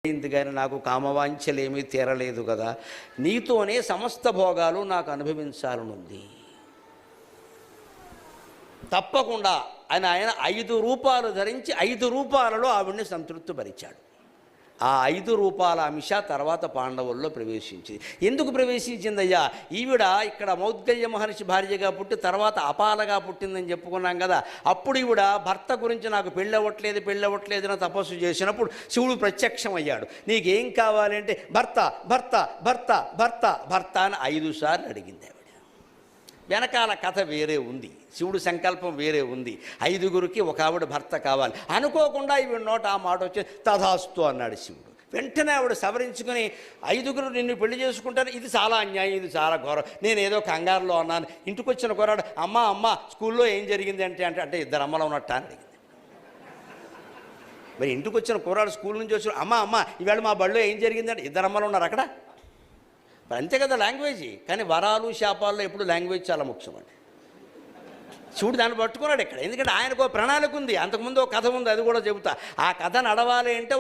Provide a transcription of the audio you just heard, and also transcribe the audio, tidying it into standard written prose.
అయింది కానీ నాకు కామవాంఛలేమీ తీరలేదు కదా, నీతోనే సమస్త భోగాలు నాకు అనుభవించాలనుంది. తప్పకుండా అని ఆయన 5 రూపాలు ధరించి 5 రూపాలలో ఆవిడ్ని సంతృప్తిపరిచాడు. ఆ 5 రూపాల అంశ తర్వాత పాండవుల్లో ప్రవేశించింది. ఎందుకు ప్రవేశించిందయ్యా? ఈవిడ ఇక్కడ మౌద్గల్య మహర్షి భార్యగా పుట్టి తర్వాత అపాలగా పుట్టిందని చెప్పుకున్నాం కదా. అప్పుడు ఈవిడ భర్త గురించి నాకు పెళ్ళవట్లేదు అని తపస్సు చేసినప్పుడు శివుడు ప్రత్యక్షమయ్యాడు. నీకేం కావాలంటే భర్త భర్త భర్త భర్త భర్త అని 5 సార్లు అడిగింది. ఆవిడ వెనకాల కథ వేరే ఉంది, శివుడు సంకల్పం వేరే ఉంది. 5గురికి ఒక ఆవిడ భర్త కావాలి. అనుకోకుండా ఈవిడ నోట ఆ మాట వచ్చి తథాస్తు అన్నాడు శివుడు. వెంటనే ఆవిడ సవరించుకొని 5గురు నిన్ను పెళ్లి చేసుకుంటారు, ఇది చాలా అన్యాయం, ఇది చాలా ఘోరం, నేను ఏదో కంగారులో అన్నాను. ఇంటికి వచ్చిన కుర్రాడు అమ్మ స్కూల్లో ఏం జరిగింది అంటే 2 అమ్మలో ఉన్నట్ట అని అడిగింది. మరి ఇంటికి వచ్చిన కుర్రాడు స్కూల్ నుంచి వచ్చి అమ్మ ఈవేళ మా బడిలో ఏం జరిగిందంటే 2 అమ్మలు ఉన్నారు అక్కడ. మరి అంతే కదా లాంగ్వేజ్. కానీ వరాలు శాపాల్లో ఎప్పుడు లాంగ్వేజ్ చాలా ముఖ్యం అండి. శివుడు దాన్ని పట్టుకున్నాడు ఇక్కడ. ఎందుకంటే ఆయనకు ప్రణాళిక ఉంది, అంతకుముందు ఒక కథ ఉంది, అది కూడా చెబుతా. ఆ కథ నడవాలి అంటే